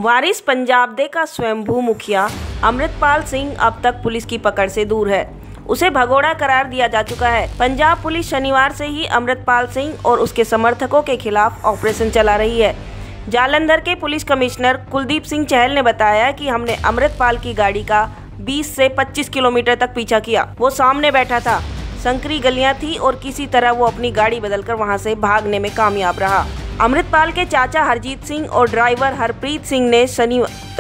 वारिस पंजाब दे का स्वयंभू मुखिया अमृतपाल सिंह अब तक पुलिस की पकड़ से दूर है। उसे भगोड़ा करार दिया जा चुका है। पंजाब पुलिस शनिवार से ही अमृतपाल सिंह और उसके समर्थकों के खिलाफ ऑपरेशन चला रही है। जालंधर के पुलिस कमिश्नर कुलदीप सिंह चहल ने बताया कि हमने अमृतपाल की गाड़ी का 20 से 25 किलोमीटर तक पीछा किया। वो सामने बैठा था, संकरी गलियां थी और किसी तरह वो अपनी गाड़ी बदलकर वहां से भागने में कामयाब रहा। अमृतपाल के चाचा हरजीत सिंह और ड्राइवर हरप्रीत सिंह ने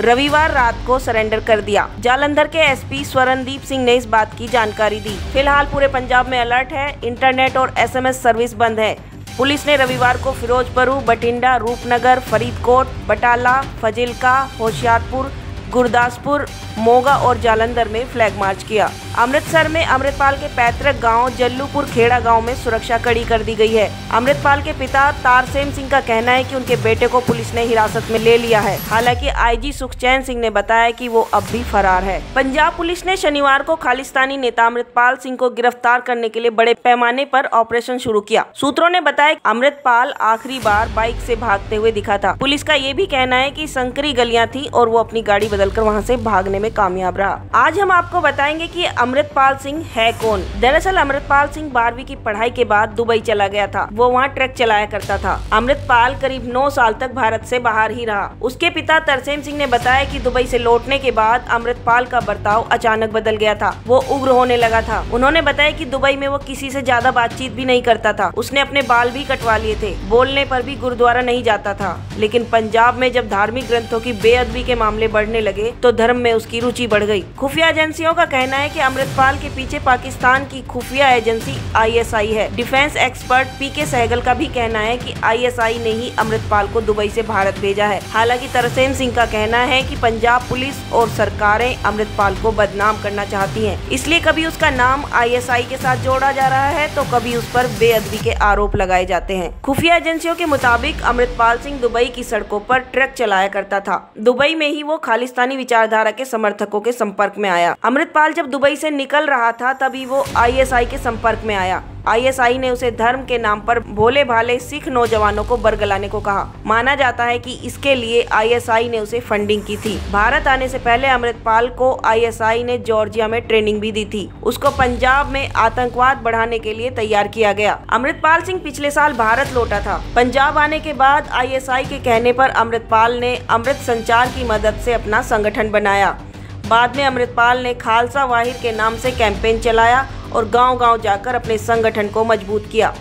रविवार रात को सरेंडर कर दिया। जालंधर के एसपी स्वरणदीप सिंह ने इस बात की जानकारी दी। फिलहाल पूरे पंजाब में अलर्ट है। इंटरनेट और SMS सर्विस बंद है। पुलिस ने रविवार को फिरोजपुर, बठिंडा, रूपनगर, फरीदकोट, बटाला, फजिल्का, होशियारपुर, गुरदासपुर, मोगा और जालंधर में फ्लैग मार्च किया। अमृतसर में अमृतपाल के पैतृक गांव जल्लूपुर खेड़ा गांव में सुरक्षा कड़ी कर दी गई है। अमृतपाल के पिता तारसेम सिंह का कहना है कि उनके बेटे को पुलिस ने हिरासत में ले लिया है। हालांकि IG सुखचैन सिंह ने बताया कि वो अब भी फरार है। पंजाब पुलिस ने शनिवार को खालिस्तानी नेता अमृतपाल सिंह को गिरफ्तार करने के लिए बड़े पैमाने पर ऑपरेशन शुरू किया। सूत्रों ने बताया कि अमृतपाल आखिरी बार बाइक से भागते हुए दिखा था। पुलिस का ये भी कहना है कि संकरी गलियां थी और वो अपनी गाड़ी बदलकर वहां से भागने में कामयाब रहा। आज हम आपको बताएंगे कि अमृतपाल सिंह है कौन। दरअसल अमृतपाल सिंह 12वीं की पढ़ाई के बाद दुबई चला गया था। वो वहाँ ट्रक चलाया करता था। अमृतपाल करीब 9 साल तक भारत से बाहर ही रहा। उसके पिता तरसेम सिंह ने बताया कि दुबई से लौटने के बाद अमृतपाल का बर्ताव अचानक बदल गया था। वो उग्र होने लगा था। उन्होंने बताया कि दुबई में वो किसी से ज्यादा बातचीत भी नहीं करता था। उसने अपने बाल भी कटवा लिए थे। बोलने पर भी गुरुद्वारा नहीं जाता था। लेकिन पंजाब में जब धार्मिक ग्रंथों की बेअदबी के मामले बढ़ने लगे तो धर्म में उसकी रुचि बढ़ गई। खुफिया एजेंसियों का कहना है कि अमृतपाल के पीछे पाकिस्तान की खुफिया एजेंसी ISI है। डिफेंस एक्सपर्ट PK सहगल का भी कहना है कि ISI ने ही अमृतपाल को दुबई से भारत भेजा है। हालांकि तरसेम सिंह का कहना है कि पंजाब पुलिस और सरकारें अमृतपाल को बदनाम करना चाहती हैं, इसलिए कभी उसका नाम ISI के साथ जोड़ा जा रहा है तो कभी उस पर बेअदबी के आरोप लगाए जाते हैं। खुफिया एजेंसियों के मुताबिक अमृतपाल सिंह दुबई की सड़कों पर ट्रक चलाया करता था। दुबई में ही वो खालिस्तानी विचारधारा के समर्थकों के संपर्क में आया। अमृतपाल जब दुबई से निकल रहा था तभी वो ISI के संपर्क में आया। ISI ने उसे धर्म के नाम पर भोले भाले सिख नौजवानों को बरगलाने को कहा। माना जाता है कि इसके लिए ISI ने उसे फंडिंग की थी। भारत आने से पहले अमृतपाल को ISI ने जॉर्जिया में ट्रेनिंग भी दी थी। उसको पंजाब में आतंकवाद बढ़ाने के लिए तैयार किया गया। अमृतपाल सिंह पिछले साल भारत लौटा था। पंजाब आने के बाद ISI के कहने पर अमृतपाल ने अमृत संचार की मदद से अपना संगठन बनाया। बाद में अमृतपाल ने खालसा वाहिर के नाम से कैंपेन चलाया और गांव-गांव जाकर अपने संगठन को मजबूत किया।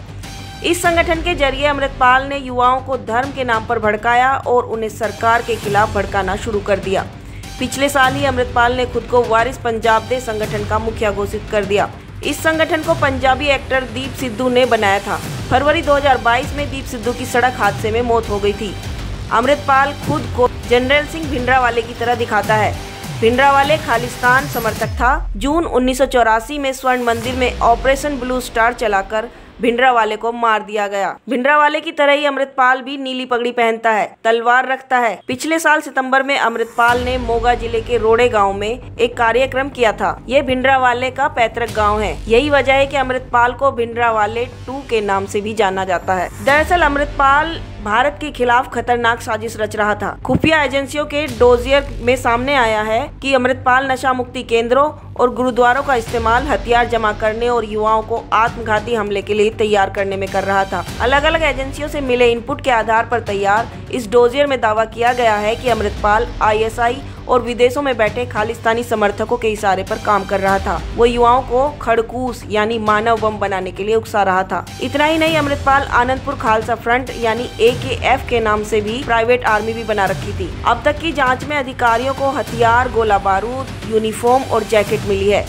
इस संगठन के जरिए अमृतपाल ने युवाओं को धर्म के नाम पर भड़काया और उन्हें सरकार के खिलाफ भड़काना शुरू कर दिया। पिछले साल ही अमृतपाल ने खुद को वारिस पंजाब दे संगठन का मुखिया घोषित कर दिया। इस संगठन को पंजाबी एक्टर दीप सिद्धू ने बनाया था। फरवरी 2022 में दीप सिद्धू की सड़क हादसे में मौत हो गई थी। अमृतपाल खुद को जनरल सिंह भिंडरावाले की तरह दिखाता है। भिंडरावाले खालिस्तान समर्थक था। जून 1984 में स्वर्ण मंदिर में ऑपरेशन ब्लू स्टार चलाकर भिंडरावाले को मार दिया गया। भिंडरावाले की तरह ही अमृतपाल भी नीली पगड़ी पहनता है, तलवार रखता है। पिछले साल सितंबर में अमृतपाल ने मोगा जिले के रोड़े गांव में एक कार्यक्रम किया था। ये भिंडरावाले का पैतृक गांव है। यही वजह है कि अमृतपाल को भिंडरावाले 2 के नाम से भी जाना जाता है। दरअसल अमृतपाल भारत के खिलाफ खतरनाक साजिश रच रहा था। खुफिया एजेंसियों के डोजियर में सामने आया है कि अमृतपाल नशा मुक्ति केंद्रों और गुरुद्वारों का इस्तेमाल हथियार जमा करने और युवाओं को आत्मघाती हमले के लिए तैयार करने में कर रहा था। अलग अलग एजेंसियों से मिले इनपुट के आधार पर तैयार इस डोजियर में दावा किया गया है कि अमृतपाल ISI और विदेशों में बैठे खालिस्तानी समर्थकों के इशारे पर काम कर रहा था। वो युवाओं को खड़कूस यानी मानव बम बनाने के लिए उकसा रहा था। इतना ही नहीं, अमृतपाल आनंदपुर खालसा फ्रंट यानी AKF के नाम से भी प्राइवेट आर्मी भी बना रखी थी। अब तक की जांच में अधिकारियों को हथियार, गोला बारूद, यूनिफॉर्म और जैकेट मिली है।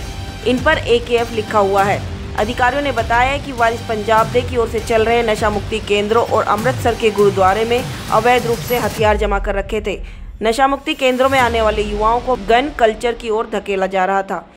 इन पर AKF लिखा हुआ है। अधिकारियों ने बताया कि वारिस पंजाब दे की ओर से चल रहे नशा मुक्ति केंद्रों और अमृतसर के गुरुद्वारे में अवैध रूप से हथियार जमा कर रखे थे। नशा मुक्ति केंद्रों में आने वाले युवाओं को गन कल्चर की ओर धकेला जा रहा था।